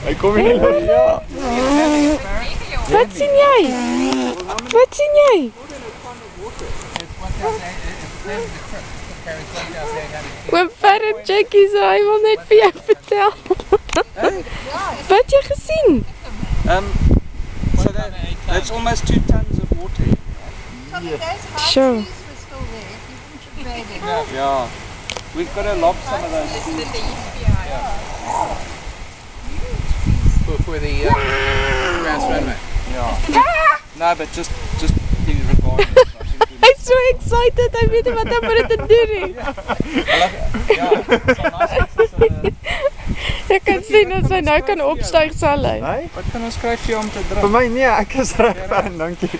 Hy kom nie los. Ja. Wat sien jy? Wat sien jy? Oom Ferret Jackie so, hy wil net vir jou vertel. Wat jy gesien? So that's almost 2 tons of water. Sure. Yeah. We've got to lob some of those. For the grass runway. Yeah. No, but just in regard. Hy's so excited, hy weet nie wat hy moet te doen nie. Jy kan sien as hy nou kan opstyg sal hy. Wat kan ons kry vir jou om te drink? Vir my nee, ek is reg fyn, dankie.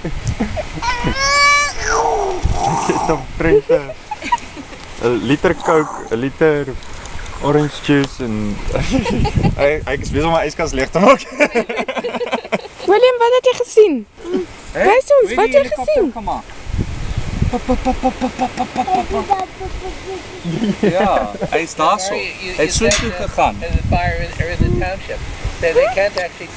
Ek het op prente 'n liter Coke, 'n liter orange juice en ek is besig om my yskas leeg te maak. William, wat het jy gesien? Wys ons, wat het jy gesien? Ja, hy's daarso. Hy's so toe gegaan. And the fire in the township. They can't actually